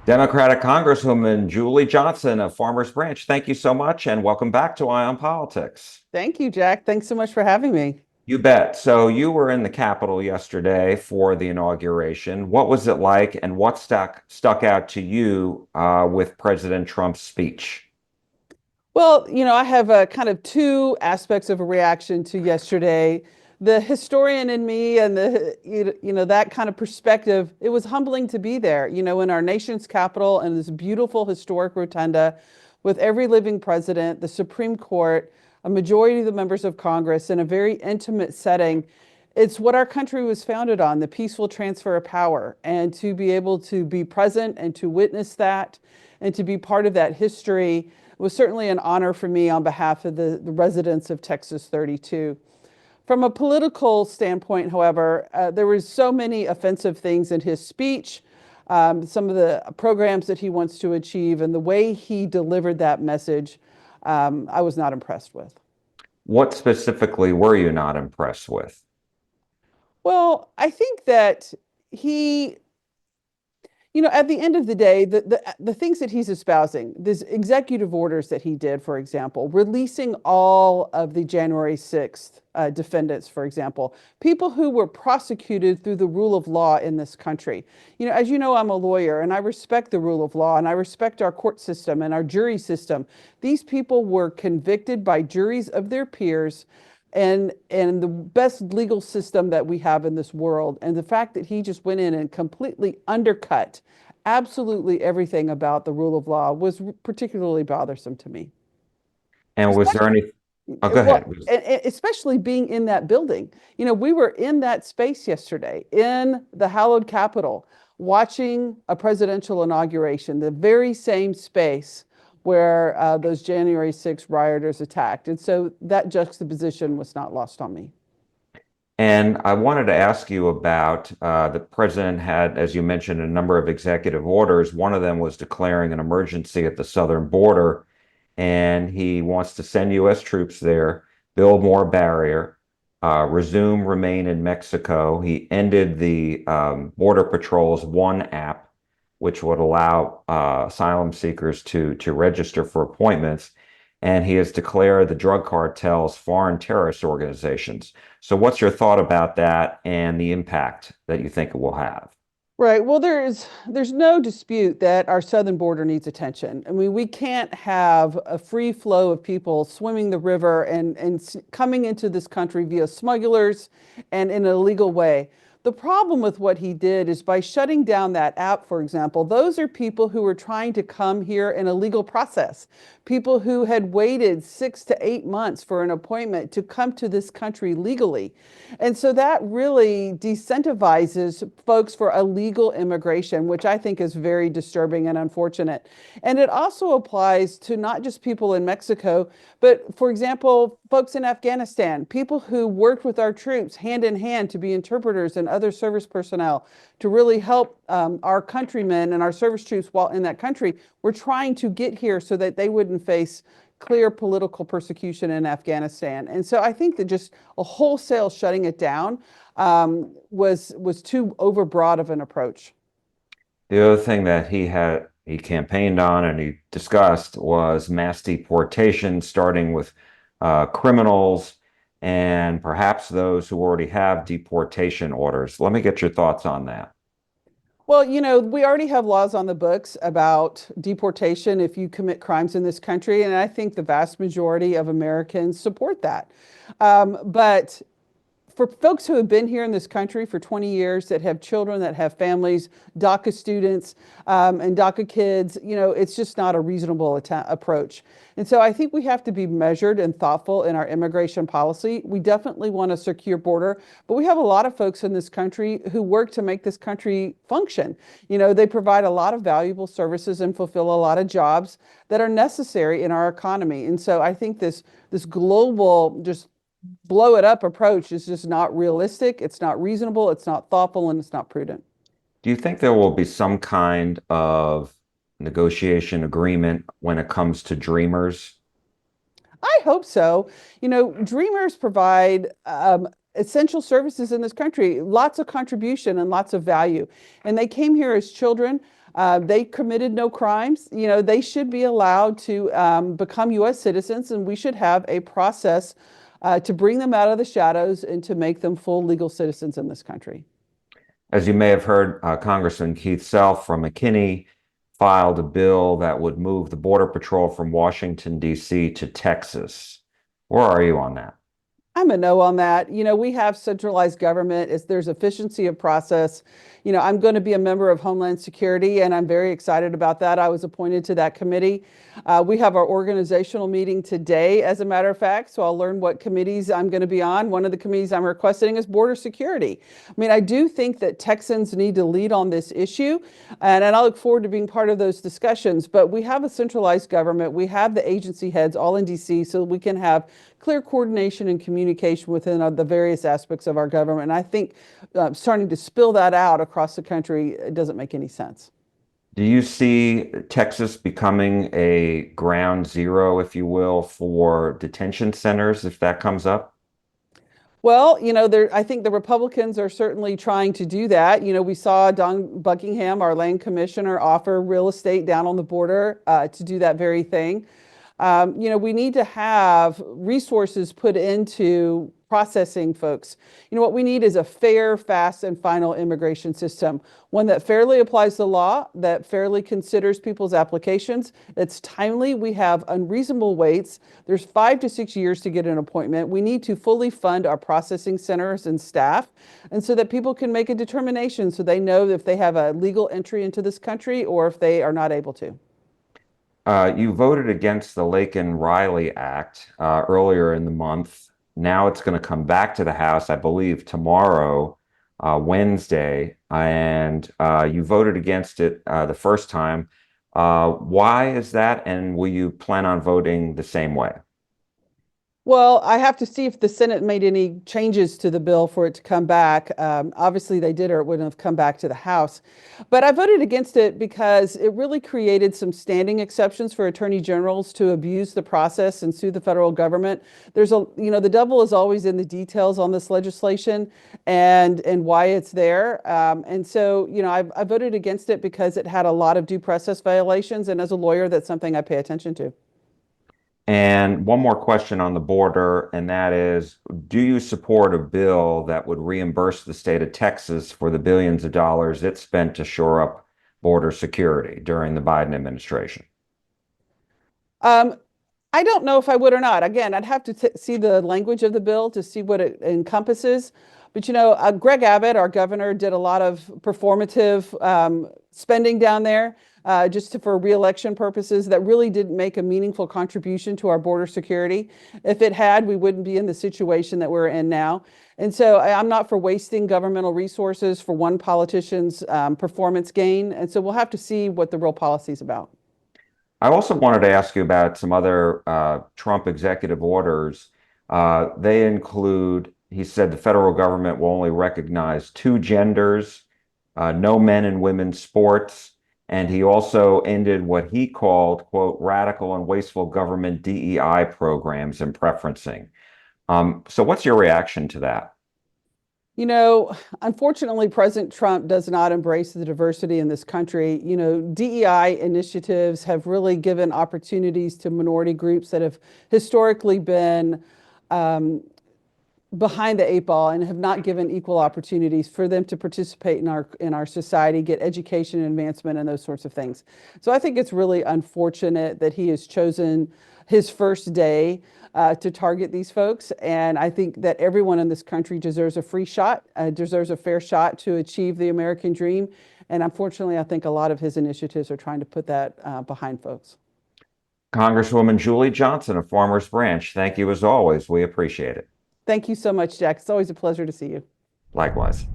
Democratic Congresswoman Julie Johnson of Farmers Branch, thank you so much and welcome back to Eye on Politics. Thank you, Jack. Thanks so much for having me. You bet. So you were in the Capitol yesterday for the inauguration. What was it like and what stuck out to you with President Trump's speech? Well, I have kind of two aspects of a reaction to yesterday. The historian in me and that kind of perspective, it was humbling to be there, in our nation's capital and this beautiful historic rotunda with every living president, the Supreme Court, a majority of the members of Congress in a very intimate setting. It's what our country was founded on, the peaceful transfer of power, and to be able to be present and to witness that and to be part of that history was certainly an honor for me on behalf of the residents of Texas 32. From a political standpoint, however, there were so many offensive things in his speech, some of the programs that he wants to achieve, and the way he delivered that message, I was not impressed with. What specifically were you not impressed with? Well, I think that he at the end of the day, the things that he's espousing, these executive orders that he did, for example, releasing all of the January 6th defendants, for example, people who were prosecuted through the rule of law in this country. As you know, I'm a lawyer and I respect the rule of law and I respect our court system and our jury system. These people were convicted by juries of their peers and the best legal system that we have in this world. And the fact that he just went in and completely undercut absolutely everything about the rule of law was particularly bothersome to me. And was there Especially, any, oh, go ahead. and especially being in that building. We were in that space yesterday in the hallowed Capitol watching a presidential inauguration, the very same space where those January 6th rioters attacked. And so that juxtaposition was not lost on me. And I wanted to ask you about the president had, as you mentioned, a number of executive orders. One of them was declaring an emergency at the southern border, and he wants to send U.S. troops there, build more barrier, resume remain in Mexico. He ended the Border Patrol's One app, which would allow asylum seekers to register for appointments. And he has declared the drug cartels foreign terrorist organizations. So what's your thought about that and the impact that you think it will have? Right. Well, there's no dispute that our southern border needs attention. I mean, we can't have a free flow of people swimming the river and coming into this country via smugglers and in an illegal way. The problem with what he did is by shutting down that app, for example, those are people who were trying to come here in a legal process, people who had waited 6 to 8 months for an appointment to come to this country legally. And so that really decentivizes folks for illegal immigration, which I think is very disturbing and unfortunate. And it also applies to not just people in Mexico, but for example, folks in Afghanistan, people who worked with our troops hand in hand to be interpreters and other service personnel to really help our countrymen and our service troops while in that country. We're trying to get here so that they wouldn't face clear political persecution in Afghanistan. And so I think that just a wholesale shutting it down was too overbroad of an approach. The other thing that he campaigned on and he discussed was mass deportation, starting with criminals and perhaps those who already have deportation orders. Let me get your thoughts on that. Well, we already have laws on the books about deportation if you commit crimes in this country, and I think the vast majority of Americans support that. But for folks who have been here in this country for 20 years, that have children, that have families, DACA students, and DACA kids, it's just not a reasonable approach. And so I think we have to be measured and thoughtful in our immigration policy. We definitely want a secure border, but we have a lot of folks in this country who work to make this country function. They provide a lot of valuable services and fulfill a lot of jobs that are necessary in our economy. And so I think this global just blow it up approach is just not realistic. It's not reasonable. It's not thoughtful, and it's not prudent. Do you think there will be some kind of negotiation agreement when it comes to dreamers? I hope so. Dreamers provide essential services in this country, lots of contribution and lots of value. And they came here as children. They committed no crimes. They should be allowed to become U.S. citizens, and we should have a process to bring them out of the shadows and to make them full legal citizens in this country. As you may have heard, Congressman Keith Self from McKinney filed a bill that would move the Border Patrol from Washington, D.C. to Texas. Where are you on that? I'm a no on that. We have centralized government. There's efficiency of process. I'm going to be a member of Homeland Security, and I'm very excited about that. I was appointed to that committee. We have our organizational meeting today, as a matter of fact, so I'll learn what committees I'm going to be on. One of the committees I'm requesting is border security. I mean, I do think that Texans need to lead on this issue, and I look forward to being part of those discussions. But we have a centralized government. We have the agency heads all in DC, so we can have clear coordination and communication within the various aspects of our government. And I think starting to spill that out across the country doesn't make any sense. Do you see Texas becoming a ground zero, if you will, for detention centers if that comes up? Well, I think the Republicans are certainly trying to do that. We saw Don Buckingham, our land commissioner, offer real estate down on the border to do that very thing. We need to have resources put into processing folks. What we need is a fair, fast, and final immigration system, one that fairly applies the law, that fairly considers people's applications, that's timely. We have unreasonable waits. There's 5 to 6 years to get an appointment. We need to fully fund our processing centers and staff, and so that people can make a determination so they know if they have a legal entry into this country or if they are not able to. You voted against the Laken-Riley Act earlier in the month. Now it's going to come back to the House, I believe, tomorrow, Wednesday, and you voted against it the first time. Why is that, and will you plan on voting the same way? Well, I have to see if the Senate made any changes to the bill for it to come back. Obviously, they did, or it wouldn't have come back to the House. But I voted against it because it really created some standing exceptions for attorney generals to abuse the process and sue the federal government. The devil is always in the details on this legislation and why it's there. And so, I voted against it because it had a lot of due process violations. And as a lawyer, that's something I pay attention to. And one more question on the border, and that is, do you support a bill that would reimburse the state of Texas for the billions of dollars it spent to shore up border security during the Biden administration? Um, I don't know if I would or not. Again, I'd have to see the language of the bill to see what it encompasses. But Greg Abbott, our governor, did a lot of performative spending down there for reelection purposes that really didn't make a meaningful contribution to our border security. If it had, we wouldn't be in the situation that we're in now. And so I'm not for wasting governmental resources for one politician's performance gain. And so we'll have to see what the real policy is about. I also wanted to ask you about some other Trump executive orders. They include, he said the federal government will only recognize two genders, no men and women's sports, and he also ended what he called, quote, radical and wasteful government DEI programs and preferencing. So what's your reaction to that? Unfortunately, President Trump does not embrace the diversity in this country. DEI initiatives have really given opportunities to minority groups that have historically been behind the eight ball and have not given equal opportunities for them to participate in our society, get education and advancement and those sorts of things. So I think it's really unfortunate that he has chosen his first day to target these folks. And I think that everyone in this country deserves a free shot, deserves a fair shot to achieve the American dream. And unfortunately, I think a lot of his initiatives are trying to put that behind folks. Congresswoman Julie Johnson of Farmers Branch, thank you as always. We appreciate it. Thank you so much, Jack. It's always a pleasure to see you. Likewise.